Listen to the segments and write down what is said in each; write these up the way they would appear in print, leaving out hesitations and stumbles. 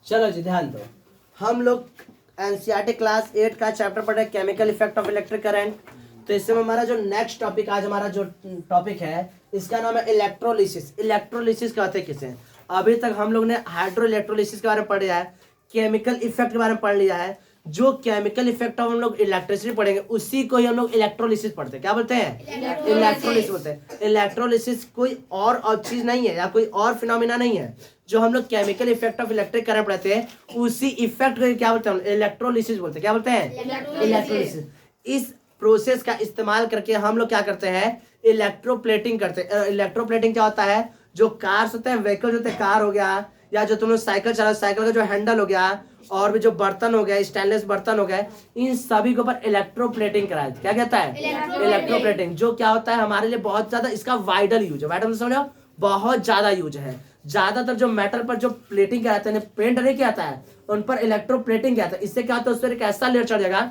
चलो जी ध्यान दो, हम लोग एनसीईआरटी क्लास 8 का चैप्टर पढ़ रहे हैं chemical effect of electric current. तो इसमें हमारा जो नेक्स्ट टॉपिक, आज हमारा जो टॉपिक है इसका नाम है इलेक्ट्रोलिसिस। इलेक्ट्रोलिसिस कहते हैं किसे? अभी तक हम लोग ने हाइड्रो इलेक्ट्रोलिसिस के बारे में पढ़ लिया है, केमिकल इफेक्ट के बारे में पढ़ लिया है। जो केमिकल इफेक्ट हम लोग इलेक्ट्रिसिटी पढ़ेंगे उसी को ही हम लोग इलेक्ट्रोलिसिस पढ़ते हैं। क्या बोलते हैं? इलेक्ट्रोलिसिस बोलते हैं। इलेक्ट्रोलिसिस कोई और चीज नहीं है या कोई और फिनोमिना नहीं है। जो हम लोग chemical effect of electric current पढ़ते हैं उसी इफेक्ट को क्या बोलते हैं? इलेक्ट्रोलिसिस बोलते हैं। क्या बोलते हैं? इलेक्ट्रोलिसिस। इस प्रोसेस का इस्तेमाल करके हम लोग क्या करते हैं? इलेक्ट्रोप्लेटिंग करते हैं। इलेक्ट्रोप्लेटिंग क्या होता है? जो कार्स होते हैं, व्हीकल होते हैं, कार हो गया या जो तुम लोग साइकिल चला, साइकिल का जो हैंडल हो गया और भी जो बर्तन हो गया, स्टेनलेस बर्तन हो गए, इन सभी के ऊपर इलेक्ट्रोप्लेटिंग कराया। क्या कहता है? इलेक्ट्रोप्लेटिंग। जो क्या होता है हमारे लिए बहुत ज्यादा इसका वाइडल यूज है। वाइडल समझो, बहुत ज्यादा यूज है। ज्यादातर जो मेटल पर जो प्लेटिंग कराते हैं, पेंट नहीं किया जाता है, उन पर इलेक्ट्रोप्लेटिंग किया जाता है। इससे क्या होता है? उस पर एक ऐसा लेयर चढ़ जाएगा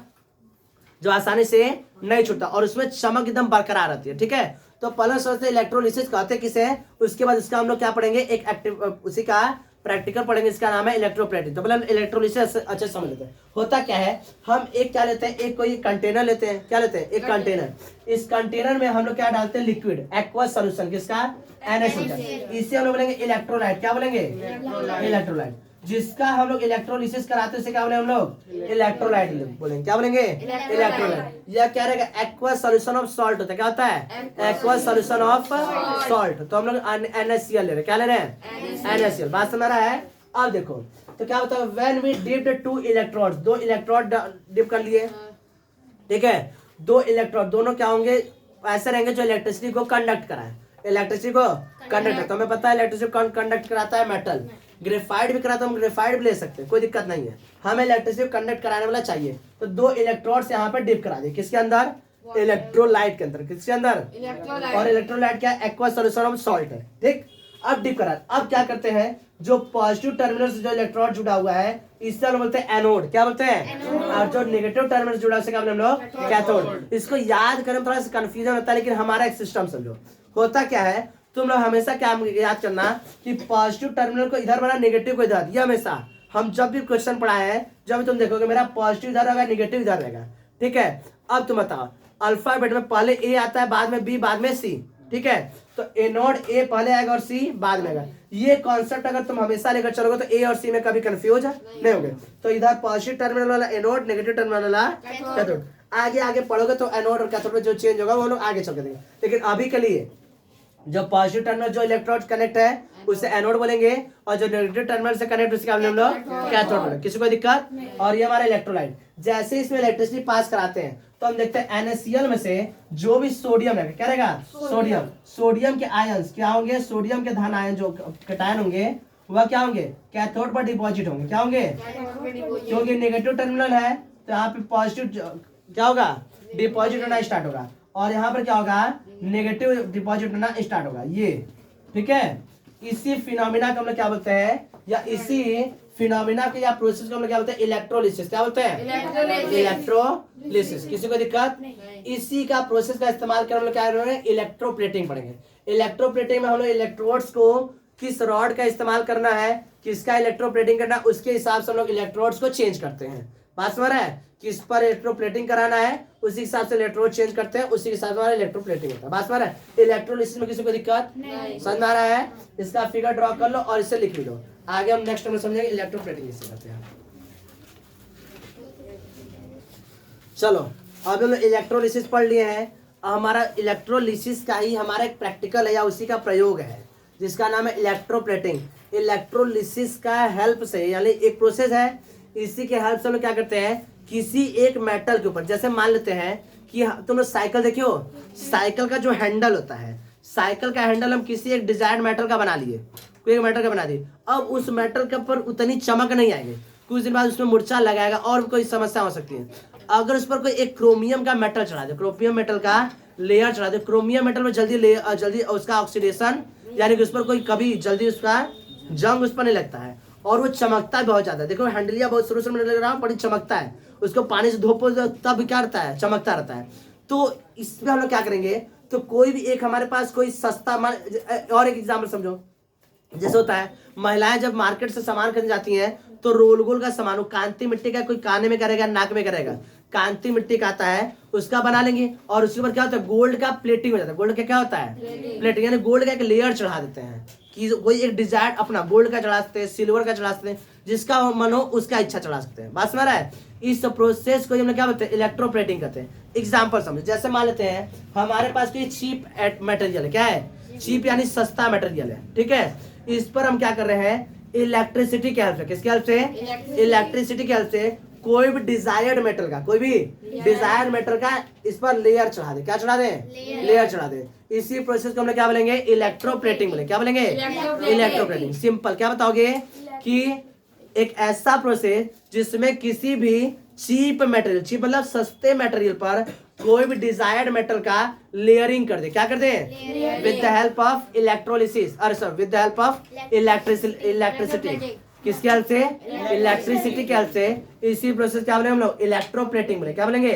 जो आसानी से नहीं छूटता और उसमें चमक एकदम बरकरार रहती है। ठीक है, तो पहले सोचते इलेक्ट्रोलिसिस कहते हैं किसे, उसके बाद इसका हम लोग क्या पढ़ेंगे, एक एक्टिव उसी का प्रैक्टिकल पढ़ेंगे, इसका नाम है इलेक्ट्रोप्लेटिंग। तो पहले इलेक्ट्रोलिसिस अच्छे समझ लेते हैं। होता क्या है, हम एक क्या लेते हैं, एक कोई कंटेनर लेते हैं। क्या लेते हैं? एक कंटेनर। इस कंटेनर में हम लोग क्या डालते हैं? Liquid aqueous solution. किसका? NaCl। इसे हम लोग बोलेंगे इलेक्ट्रोलाइट। क्या बोलेंगे? इलेक्ट्रोलाइट। जिसका हम लोग इलेक्ट्रोलिसिस कराते हैं उसे क्या बोलेंगे हम लोग? इलेक्ट्रोलाइट बोलेंगे। क्या बोलेंगे? इलेक्ट्रोलाइट। या क्या रहेगा? एक्वस सॉल्यूशन ऑफ सॉल्ट होता है। क्या होता है? Aqueous solution of salt. तो हम लोग NaCl ले रहे हैं। क्या ले रहे हैं? NaCl। बात समझ रहा है? अब देखो तो क्या होता है, when we dipped two electrodes, दो इलेक्ट्रोड डिप कर लिए। ठीक है, दो इलेक्ट्रोड दोनों क्या होंगे? ऐसे रहेंगे जो इलेक्ट्रिसिटी को कंडक्ट कराए। इलेक्ट्रिसिटी को कंडक्ट, तो हमें पता है इलेक्ट्रिसिटी कंडक्ट कराता है मेटल। ग्रेफाइट भी कराता है, हम ग्रेफाइट भी ले सकते हैं, कोई दिक्कत नहीं है। हमें इलेक्ट्रिसिटी कंडक्ट कराने वाला चाहिए, तो दो इलेक्ट्रोड्स यहाँ पे डिप करा दिए। किसके अंदर? इलेक्ट्रोलाइट के अंदर। किसके अंदर? और इलेक्ट्रोलाइट क्या? एक्वा सॉल्यूशन ऑफ सॉल्ट है। ठीक, अब डिप करा। अब क्या करते हैं, जो पॉजिटिव टर्मिनल से जो इलेक्ट्रोड जुड़ा हुआ है इससे हम बोलते हैं एनोड। क्या बोलते हैं? और जो नेगेटिव टर्मिनल से जुड़ा है उसे क्या बोलते हैं हम लोग? कैथोड। इसको याद करने में थोड़ा सा कंफ्यूजन होता है, लेकिन हमारा एक सिस्टम समझो। होता क्या है, तुम लोग हमेशा क्या याद करना कि पॉजिटिव टर्मिनल को इधर बना, नेगेटिव को इधर। ये हमेशा हम जब भी क्वेश्चन पढ़ाए हैं, जब तुम देखोगे मेरा पॉजिटिव इधर होगा, नेगेटिव इधर रहेगा। ठीक है, अब तुम बताओ, अल्फाबेट में पहले ए आता है, बाद में बी, बाद में सी। ठीक है, तो एनोड ए पहले आएगा और सी बाद में आएगा। ये कॉन्सेप्ट अगर तुम हमेशा लेकर चलोगे तो ए और सी में कभी कंफ्यूज नहीं होगे। तो इधर पॉजिटिव टर्मिनल वाला एनोड, नेगेटिव टर्मिनल वाला कैथोड। आगे आगे पढ़ोगे तो एनोड और कैथोड में जो चेंज होगा वो लोग आगे चल के देंगे। लेकिन अभी के लिए जो पॉजिटिव टर्मिनल जो इलेक्ट्रोड कनेक्ट है उसे एनोड बोलेंगे, और जो नेगेटिव टर्मिनल से कनेक्ट उसके हम लोग कैथोड बोलेंगे। किसी को दिक्कत? और ये हमारा इलेक्ट्रोलाइट, जैसे इसमें इलेक्ट्रिसिटी पास कराते हैं तो हम देखते हैं NaCl में से जो भी सोडियम रहेगा, क्या रहेगा? सोडियम। सोडियम के आयंस क्या होंगे? सोडियम के धन आयन जो कैटायन होंगे वह क्या होंगे? कैथोड पर डिपॉजिट होंगे। क्या होंगे? क्योंकि नेगेटिव टर्मिनल है तो यहाँ पे पॉजिटिव क्या होगा? डिपॉजिट होना स्टार्ट होगा, और यहाँ पर क्या होगा? नेगेटिव डिपॉजिट होना स्टार्ट होगा। ये ठीक है, इसी फिनोमिना को हम लोग क्या बोलते हैं, या इसी फिनोमिना के या प्रोसेस को हम लोग क्या बोलते हैं? इलेक्ट्रोलिसिस। क्या बोलते हैं? इलेक्ट्रोलिसिस। किसी को दिक्कत? इसी का प्रोसेस का इस्तेमाल कर हम लोग क्या करेंगे? इलेक्ट्रोप्लेटिंग पढ़ेंगे। इलेक्ट्रोप्लेटिंग में हम लोग इलेक्ट्रोड्स को किस रॉड का इस्तेमाल करना है, किसका इलेक्ट्रोप्लेटिंग करना है, उसके हिसाब से हम लोग इलेक्ट्रोड्स को चेंज करते हैं। बात समझ रहा है? किस पर इलेक्ट्रोप्लेटिंग कराना है उसी हिसाब से इलेक्ट्रोड चेंज करते हैं, उसी हिसाब से हमारा इलेक्ट्रोप्लेटिंग होता है। बात समझ रहा है? इलेक्ट्रोलिसिस में किसी को दिक्कत समझ में आ रहा है? इसका फिगर ड्रॉ कर लो और इसे लिख भी लो। आगे हम नेक्स्ट में समझेंगे इलेक्ट्रोप्लेटिंग इससे करते हैं। चलो, अब हम इलेक्ट्रोलिसिस पढ़ लिए हैं। हमारा इलेक्ट्रोलिसिस का ही हमारा एक प्रैक्टिकल है या उसी का प्रयोग है जिसका नाम है इलेक्ट्रोप्लेटिंग। इलेक्ट्रोलिसिस का हेल्प से, यानी एक प्रोसेस है, इसी के हेल्प से हम लोग क्या करते हैं, किसी एक मेटल के ऊपर, जैसे मान लेते हैं कि तुम लोग साइकिल देखियो, साइकिल का जो हैंडल होता है, साइकिल का हैंडल हम किसी एक डिजायर्ड मेटल का बना लिए, कोई एक मेटल का बना दिए। अब उस मेटल के ऊपर उतनी चमक नहीं आएगी, कुछ दिन बाद उसमें मुरझा लगाएगा और कोई समस्या हो सकती है। अगर उस पर कोई एक क्रोमियम का मेटल चढ़ा दे, क्रोमियम मेटल का लेयर चढ़ा दे, क्रोमियम मेटल में जल्दी उसका ऑक्सीडेशन, यानी कि उस पर कोई कभी जल्दी उसका जंग उस पर नहीं लगता है, और वो चमकता बहुत ज्यादा। देखो हैंडलिया बहुत शुरू से लग रहा है, बड़ी चमकता है, उसको पानी से धोपो तब क्या रहता है? चमकता रहता है। तो इसमें हम लोग क्या करेंगे, तो कोई भी एक हमारे पास कोई सस्ता, और एक एग्जाम्पल समझो, जैसे होता है महिलाएं जब मार्केट से सामान खरीदने जाती हैं तो रोल गोल का सामान, कांति मिट्टी का, कोई काने में करेगा नाक में करेगा, कांति मिट्टी का आता है उसका बना लेंगे। और उसके ऊपर क्या होता है, गोल्ड का प्लेटिंग हो जाता है। गोल्ड का क्या होता है, प्लेटिंग, यानी गोल्ड का एक लेयर चढ़ा देते हैं कि कोई एक डिजाइन अपना गोल्ड का चढ़ा सकते हैं, सिल्वर का चढ़ा सकते हैं, जिसका मन हो उसका इच्छा चढ़ा सकते हैं। बात समझ रहा है। इस प्रोसेस को हम क्या बोलते हैं, इलेक्ट्रोप्लेटिंग करते हैं। एग्जाम्पल समझो, जैसे मान लेते हैं हमारे पास कोई चीप मटेरियल है, क्या है, चीप यानी सस्ता मटेरियल है, ठीक है। इस पर हम क्या कर रहे हैं, इलेक्ट्रिसिटी के हेल्प से, किसके हेल्प से, इलेक्ट्रिसिटी के हेल्प से कोई भी डिजायर्ड मेटल का, कोई भी डिजायर्ड मेटल का इस पर लेयर चढ़ा दे। क्या चढ़ा दे, लेयर चढ़ा दे। इसी प्रोसेस को हम क्या बोलेंगे, इलेक्ट्रोप्लेटिंग बोलेंगे। क्या बोलेंगे, इलेक्ट्रोप्लेटिंग। सिंपल, क्या बताओगे कि एक ऐसा प्रोसेस जिसमें किसी भी चीप मटेरियल, चीप मतलब सस्ते मटेरियल पर कोई भी डिजायर्ड मेटल का लेयरिंग कर दे। क्या कर दे, with the help of electrolysis, और sir with the help of electricity, किसके हेल्प से, इलेक्ट्रिसिटी के हेल्प से। इसी प्रोसेस क्या बोलेंगे हम लोग, इलेक्ट्रोप्लेटिंग बोले। क्या बोलेंगे,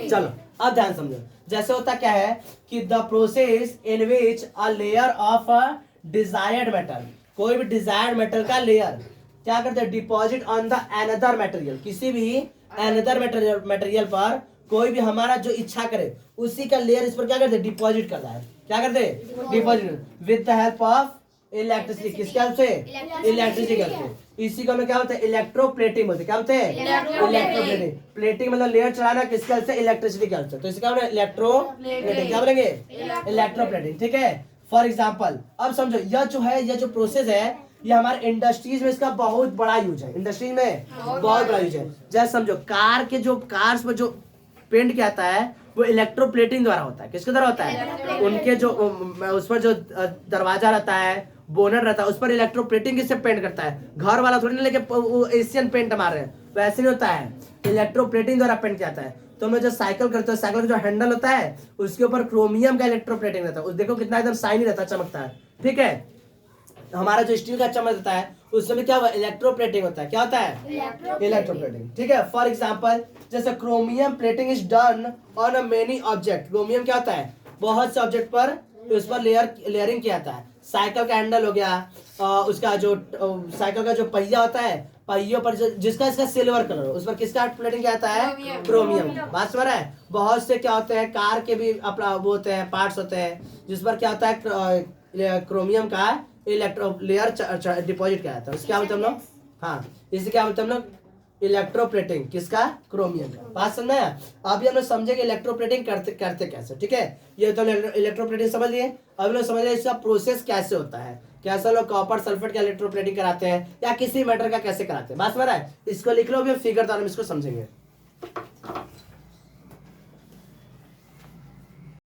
चलो अब ध्यान समझो। जैसे होता क्या है कि the process in which a layer of a desired metal, कोई भी डिजायर्ड मेटल का लेयर क्या करते हैं, deposit on the another material, किसी भी अनदर मटेरियल पर कोई भी हमारा जो इच्छा करे उसी का लेयर इस पर क्या करते, डिपॉजिट करता है। क्या करते, deposit with the help of electricity, किसके हेल्प से, इलेक्ट्रिसिटी के हेल्प से। इसी को हम क्या बोलते हैं, इलेक्ट्रोप्लेटिंग बोलते हैं। क्या बोलते हैं, इलेक्ट्रोप्लेटिंग। प्लेटिंग मतलब लेयर चढ़ाना, किसके हेल्प से, इलेक्ट्रिसिटी के हेल्प से। तो इसे क्या बोलेंगे, इलेक्ट्रोप्लेटिंग। क्या बोलेंगे, इलेक्ट्रोप्लेटिंग, ठीक है। फॉर एग्जाम्पल अब समझो, यह जो है, यह जो प्रोसेस है, ये हमारे इंडस्ट्रीज में इसका बहुत बड़ा यूज है। इंडस्ट्रीज में बहुत बड़ा यूज है। जैसे समझो कार के जो कार्स में जो पेंट किया जाता है वो इलेक्ट्रोप्लेटिंग द्वारा होता है। किसके द्वारा होता है, उनके जो उस पर जो दरवाजा रहता है, बोनट रहता है, उस पर इलेक्ट्रोप्लेटिंग किससे पेंट करता है। घर वाला थोड़ी ना लेके वो एशियन पेंट मार रहे हैं, वैसे नहीं होता है, इलेक्ट्रोप्लेटिंग द्वारा पेंट किया जाता है। तो हम जो साइकिल करते हो, साइकिल का जो हैंडल होता है उसके ऊपर क्रोमियम का इलेक्ट्रोप्लेटिंग रहता है। देखो कितना एकदम शाइनी रहता है, चमकता है, ठीक है। हमारा जो स्टील का चम्मच होता है उसमें क्या हुआ, इलेक्ट्रोप्लेटिंग होता है। क्या होता है, इलेक्ट्रोप्लेटिंग, ठीक है। फॉर एग्जांपल जैसे chromium plating is done on a many object. Chromium क्या होता है, बहुत से ऑब्जेक्ट पर उस पर लेयरिंग किया जाता है। साइकिल का हैंडल हो गया, उसका जो साइकिल का जो पहिया होता है, पहियों पर जिसका इसका सिल्वर कलर हो, उस पर किसका प्लेटिंग किया जाता है, क्रोमियम। बात समझ रहा है। बहुत से क्या होते हैं, कार के भी अपना वो होते हैं, पार्ट्स होते हैं जिस पर क्या होता है, क्रोमियम का इलेक्ट्रो लेयर डिपॉजिट किया जाता है। क्या बोलते हम लोग, हाँ इसे क्या बोलते हम लोग, इलेक्ट्रोप्लेटिंग, किसका, क्रोमियम का। बात समझ आया। अभी हम लोग समझेंगे इलेक्ट्रोप्लेटिंग करते कैसे, ठीक है। ये तो इलेक्ट्रोप्लेटिंग समझ लिए। अब हम लोग समझ रहे इसका प्रोसेस कैसे होता है, कैसे लोग कॉपर सल्फेट का इलेक्ट्रोप्लेटिंग कराते हैं या किसी मेटल का कैसे कराते हैं। बात समझ रहा है। इसको लिख लो, फिगर द्वारा इसको समझेंगे।